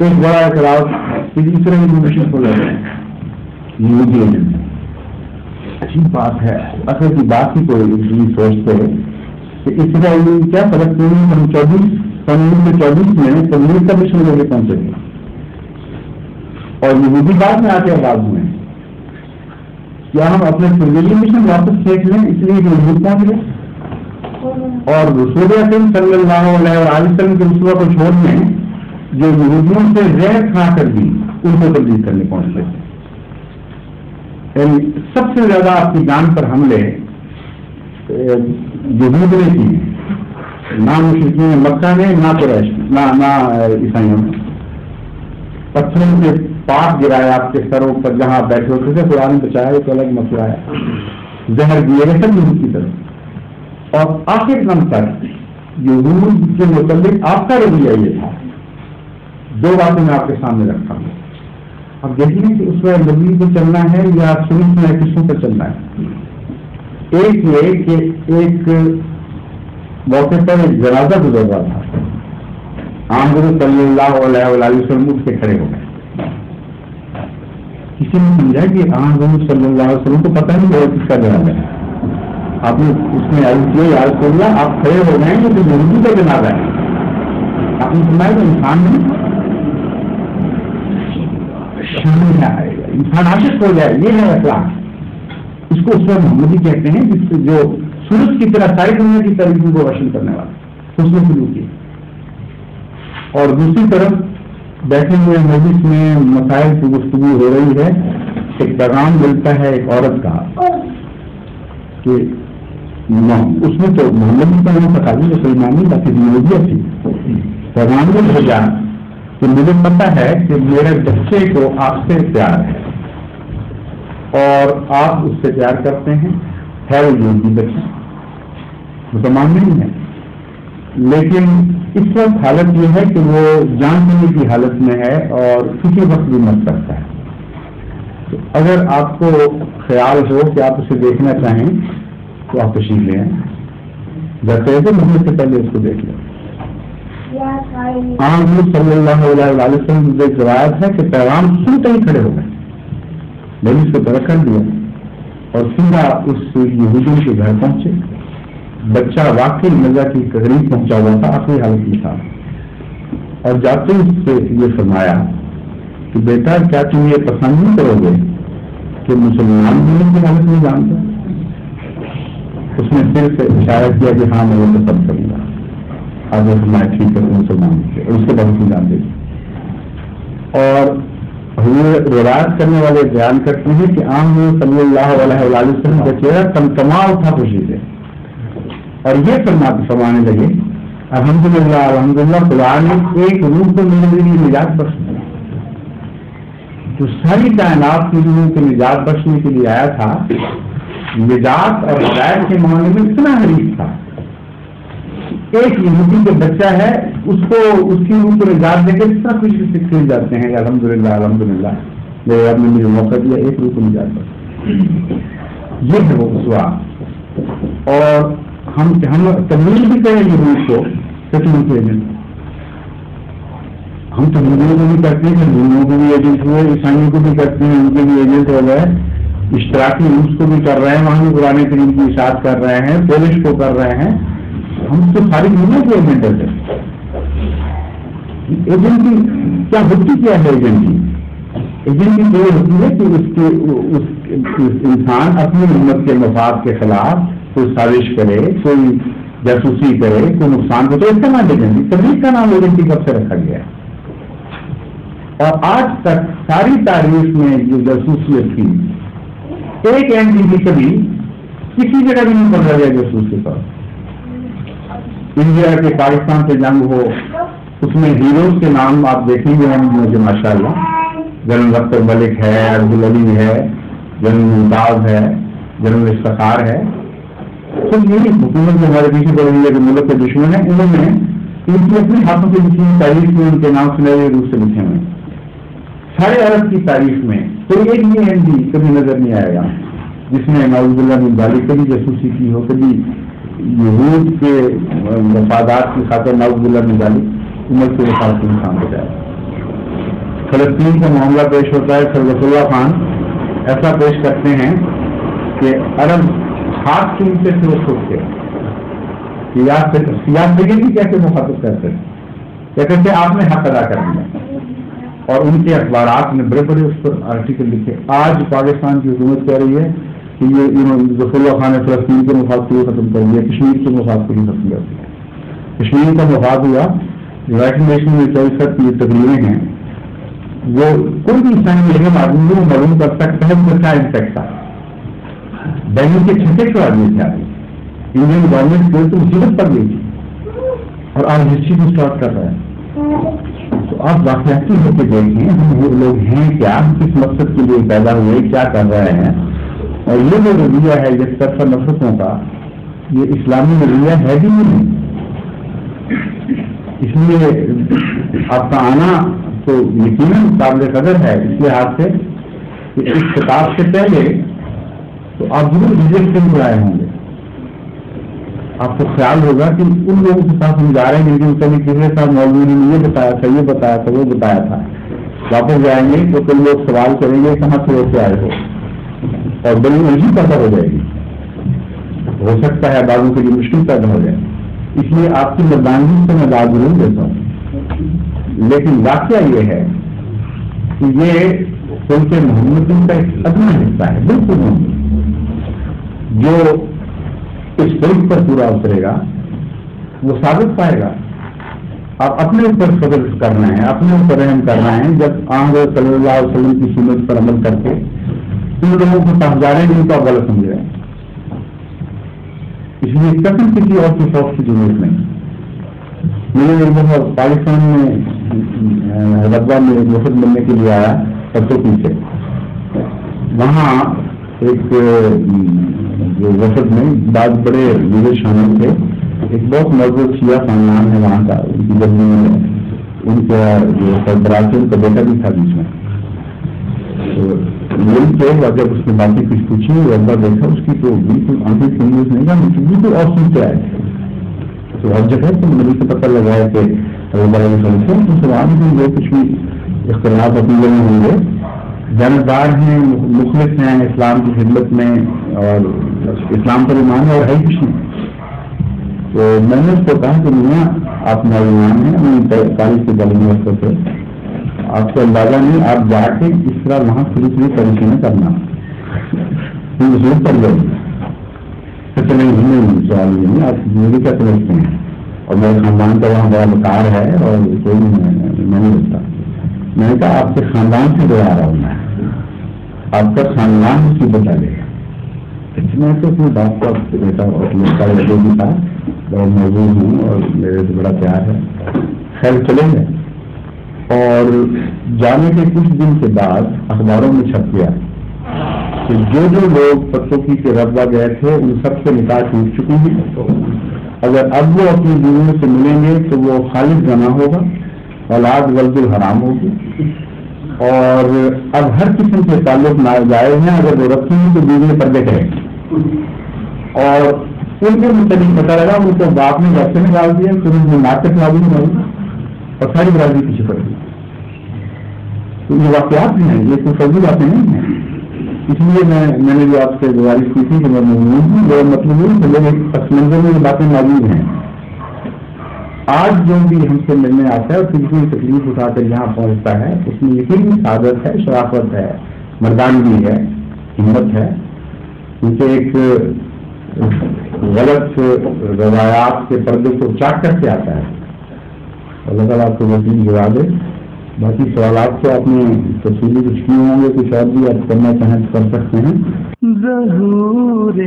ایک بڑا اعتراض دوسرے انفارمیشن کو لے رہے ہیں یہودی ایجنٹ. عجیب بات ہے, اصل کی بات ہی کوئی سوچتے کہ اسرائیلی کیا فلسطینی سن 1924 میں تبلیغ کا مشن لے کے پہنچے گے اور یہودی بعد میں آ کے آباد ہوئے. کیا ہم اپنے تبلیغی مشن واپس کھینچ لیں اس لیے کہ یہود پہنچ گئے اور رسول اکرم صلی اللہ علیہ وسلم کے رسول کو چھوڑ دیں جو یہودیوں سے زہر کھا کر بھی ان کو تبلیغ کرنے پہنچ گئے. سب سے زیادہ آپ کی جان پر حملے یہود نے کی, نہ مشرکین مکہ نے, نہ قریش, نہ عیسائیوں نے. پتھروں کے پاپ گرایا آپ کے سروں پر جہاں آپ بیٹھے ہوتے تھے, قرآن نے بچایا ایک الگ مسئلہ ہے. زہر دیے گئے سب یہود کی طرف. اور آخر دم تک یہود کے متعلق آپ کا رویہ یہ تھا. دو باتیں میں آپ کے سامنے رکھتا ہوں, اب دیکھیں کہ اس میں نبی پہ چلنا ہے یا سنت میں کسوں پہ چلنا ہے. ایک یہ کہ ایک موقع پر ایک جنازہ گزر رہا تھا, آمد صلی اللہ علیہ وسلم اٹھ کے کھڑے ہو گئے. کسی نے سمجھا کہ آمد صلی اللہ علیہ وسلم کو پتہ نہیں ہوا کس کا جنازہ ہے. آپ نے اس میں عرض کیا یا رسول اللہ آپ کھڑے ہو گئے ہیں تو یہودی کا جنازہ ہے. آپ نے سنا ہے کہ انسان نہیں شامل آئے گا, انسان عاشق ہو جائے, یہ ہے اخلاق. اس کو اس وقت محمدی کہتے ہیں جس سے جو سورج کی طرح ساری دنیا کی تعریفوں کو روشن کرنے والا حسن سلوک کی. اور دوسری طرف بیٹھے ہوئے مجلس میں مسائل کی گفتگو ہو رہی ہے, ایک پیغام ملتا ہے ایک عورت کا کہ اس میں تو محمد کا نام پتا نہیں, مسلمانی کا ٹیکنالوجیا تھی. پیغام میں بھیجا کہ مجھے پتا ہے کہ میرے بچے کو آپ سے پیار ہے اور آپ اس سے پیار کرتے ہیں. ہے وہ یہودی بچہ, مسلمان نہیں ہے, لیکن اس وقت حالت یہ ہے کہ وہ جان لینے کی حالت میں ہے اور کسی وقت بھی مت کرتا ہے. تو اگر آپ کو خیال ہو کہ آپ اسے دیکھنا چاہیں تو آپ تشریف لے آئیں. جب سے محمد سے پہلے اس کو دیکھ لیں. صلی اللہ علیہ وسلم ایک روایت ہے کہ پیغام سنتے ہی کھڑے ہو گئے, میں نے اس کو ترک کر دیا اور سیدھا اس یہودی کے گھر پہنچے. بچہ واقعی نظر کی قریب پہنچا ہوا تھا, آخری حالت میں تھا. اور جاتے اس سے یہ فرمایا کہ بیٹا کیا تم یہ پسند نہیں کرو گے کہ مسلمان ہونے کی حالت میں جانتا. اس نے پھر سے اشارہ کیا کہ ہاں میں وہ پسند کروں گا. آج فرمایا ٹھیک ہے مسلمان سے, اور اس کے بعد جان دے. اور روایت کرنے والے بیان کرتے ہیں کہ عام صلی اللہ علیہ وسلم کا چہرہ تمتما اٹھا خوشی سے, اور یہ فرمانے لگے الحمدللہ الحمدللہ خدا نے ایک روح کو میرے لیے نجات بخش دیا. جو ساری کائنات کی روحوں کو نجات بخشنے کے لیے آیا تھا, نجات اور ہدایت کے معاملے میں اتنا حریص تھا. ایک یہودی جو بچہ ہے اس کو اس کی روح کو نجات دے کے اتنا خوشی سے کھیل جاتے ہیں الحمدللہ الحمدللہ میرے رب نے مجھے موقع دیا ایک روح کو نجات دے. یہ ہے وہ اسوا. اور ہم تبلیغ بھی کریں گے روح کو کتنے کے ایجنٹ, ہم تبلیغوں کو بھی کرتے ہیں, ہندوؤں کو بھی ایجنٹ ہوئے, عیسائیوں کو بھی کرتے ہیں, ان کے بھی ایجنٹ ہو گئے, اشتراکی روس کو بھی کر رہے ہیں, وہاں بھی قرآن کریم کی اشاعت کر رہے ہیں, پولش کو کر رہے ہیں. ہم تو ساری دنیا کے ایجنٹ ہیں. ایجنٹ کی کیا ہوتی کیا ہے ایجنٹ کی؟ ایجنٹ کی یہ ہوتی ہے کہ اس انسان اپنی امت کے مفاد کے خلاف کوئی سازش کرے, کوئی جاسوسی کرے, کوئی نقصان کو, تو اس کا نام ایجنٹ. تبلیغ کا نام ایجنٹ کب سے رکھا گیا ہے؟ اور آج تک ساری تاریخ میں جو جاسوسیت تھی ایک اینڈ بھی کبھی کسی جگہ بھی نہیں پڑھا گیا جاسوس کے طور. انڈیا کے پاکستان سے جنگ ہو اس میں ہیروز کے نام آپ دیکھیں گے مجھے ماشاء اللہ, جنرل اختر ملک ہے, عبدالعلی ہے, جنرل ممتاز ہے, جنرل افتخار ہے. تو یہ حکومت جو ہمارے پیچھے پڑ رہی ہے جو ملک کے دشمن ہیں, انہوں نے ان کی اپنے ہاتھوں سے لکھی تاریخ میں ان کے نام سنہرے روپ سے لکھے ہوئے. سارے عرب کی تاریخ میں کوئی ایک بھی ایم پی کبھی نظر نہیں آئے گا جس نے نعوذ باللہ من ذالک کبھی جاسوسی کی ہو, کبھی یہود کے مفادات کی خاطر نعوذ باللہ من ذالک عمر کے وفات کے انسان ہو جائے. فلسطین کا معاملہ پیش ہوتا ہے، سر رسول اللہ خان ایسا پیش کرتے ہیں کہ عرب ہاتھ چومتے تھے اس وقت کے سیاست دیکھیں گی کیسے مخاطب کرتے تھے، کہتے آپ نے حق ادا کر دیا، اور ان کے اخبارات نے بڑے بڑے اس پر آرٹیکل لکھے۔ آج پاکستان کی حکومت کہہ رہی ہے کہ یہ ظفر اللہ خان نے فلسطین کے مفاد کو ختم کر دیا، کشمیر کے مفاد کو بھی ختم کر دیا۔ کشمیر کا مفاد ہوا، یونائٹڈ نیشن میں 24 کی تقریریں ہیں، وہ کوئی بھی انسانی لیکن آدمی کو معلوم کر سکتا ہے کہ کیا امپیکٹ تھا۔ بینک کے چھٹے کے آدمی سے آگے انڈین گورنمنٹ کو تو مصیبت پڑ گئی تھی، اور آج ہسٹری کو اسٹارٹ کر رہا ہے۔ تو آپ واقعاتی ہو کے دیکھیں ہم وہ لوگ ہیں کیا، ہم کس مقصد کے لیے پیدا ہوئے، کیا کر رہے ہیں، اور یہ جو رویہ ہے جس طرف نفرتوں کا، یہ اسلامی رویہ ہے بھی نہیں۔ اس لیے آپ کا آنا تو یقیناً قابل قدر ہے، اس لحاظ سے کہ اس خطاب سے پہلے تو آپ ضرور وزٹ سے آئے ہوں گے۔ آپ کو خیال ہوگا کہ ان لوگوں کے ساتھ ہم جا رہے ہیں جن کے کبھی کسی صاحب مولوی نے یہ بتایا تھا، یہ بتایا تھا، وہ بتایا تھا، واپس جائیں گے تو کئی لوگ سوال کریں گے کہاں سے ہوتے آئے ہو، اور بڑی الجھی پیدا ہو جائے گی، ہو سکتا ہے بعضوں کے لیے مشکل پیدا ہو جائے۔ اس لیے آپ کی مردانگی سے میں بات ضرور دیتا ہوں، لیکن واقعہ یہ ہے کہ یہ کیونکہ محمد کا ایک ادنا حصہ ہے، بالکل محمد جو اس فلم پر پورا اترے گا وہ ثابت پائے گا۔ آپ اپنے اوپر فضل کرنا ہے، اپنے اوپر رحم کرنا ہے، جب حضرت صلی اللہ علیہ وسلم کی سنت پر عمل کر کے ان لوگوں کو تحجاریں جن کو آپ غلط سمجھ رہے ہیں۔ اس لیے قسم کسی اور کی فوج کی ضرورت نہیں۔ میں نے ایک دفعہ پاکستان میں حیدرآباد میں ایک وفد ملنے کے لیے آیا پرسوں پیچھے، وہاں ایک وفد میں بعض بڑے لیڈر شامل تھے، ایک بہت مضبوط شیعہ خاندان ہے وہاں کا، ان کی زمین ہے، ان کا جو سربراہ تھے ان کا بیٹا بھی تھا بیچ میں، مل کے جب اس نے باقی کچھ پوچھی ابا دیکھا اس کی تو بالکل آنکھیں کنیوز نہیں تھا، بالکل اور سن کے آئے تو اب جب ہے تو مجھے سے پتہ لگا ہے کہ تو سوال میں جو کچھ بھی اختلاف اپنی جگہ ہوں گے، جانبدار ہیں، مخلص ہیں اسلام کی خدمت میں، اور اسلام پر ایمان ہے اور ہے کچھ نہیں۔ تو میں نے اس کو کہا کہ میاں آپ نوجوان ہیں، ہم 41 کے تعلیم سے آپ کو اندازہ نہیں، آپ جا کے اس طرح وہاں تھوڑی پریشانی کرنا ضرور کر لو۔ سوال نہیں، آپ مجھے کیا سمجھتے ہیں، اور میرے خاندان کا وہاں بڑا وقار ہے اور کوئی میں نہیں ہوتا۔ میں نے کہا آپ کے خاندان سے جو آ رہا ہوں میں، آپ کا خاندان اس کی بتا لے گا۔ میں تو اپنے باپ کا بیٹا اور لڑکا لڑکے بھی تھا، بڑا موجود ہوں اور میرے سے بڑا پیار ہے، خیر چلیں گے۔ اور جانے کے کچھ دن کے بعد اخباروں میں چھپ گیا کہ جو لوگ پتوکی کے ربوہ گئے تھے ان سب سے نکاح ٹوٹ چکی ہیں، اگر اب وہ اپنی بیویوں سے ملیں گے تو وہ خالص زنا ہوگا، اولاد ولد الحرام ہوگی، اور اب ہر قسم کے تعلق ناجائز ہیں، اگر وہ رکھیں گے تو بیوی پردے کریں گے، اور ان کے متعلق پتہ لگا ان کو باپ نے گھر سے نکال دیا، پھر ان کو ناطق معلوم نہیں ہوگی اور ساری برادری پیچھے پڑ گئی۔ تو یہ واقعات ہیں، یہ کوئی فضول باتیں نہیں ہیں۔ اس لیے میں نے جو آپ سے گزارش کی تھی کہ میں موجود ہوں، میرا مطلب نہیں کہ لوگ ایک پس منظر میں یہ باتیں موجود ہیں۔ آج جو بھی ہم سے ملنے آتا ہے اور کسی تکلیف اٹھا کر یہاں پہنچتا ہے اس میں یقینی سعادت ہے، شرافت ہے، مردانگی ہے، ہمت ہے، کیونکہ ایک غلط روایات کے پردے کو چاک کر کے آتا ہے۔ اللہ تعالیٰ آپ کو وسیع جواب دے۔ باقی سوالات سے آپ نے تفصیلی کچھ کیے ہوں گے، کچھ اور بھی آپ کرنا چاہیں تو کر سکتے ہیں۔ ظہور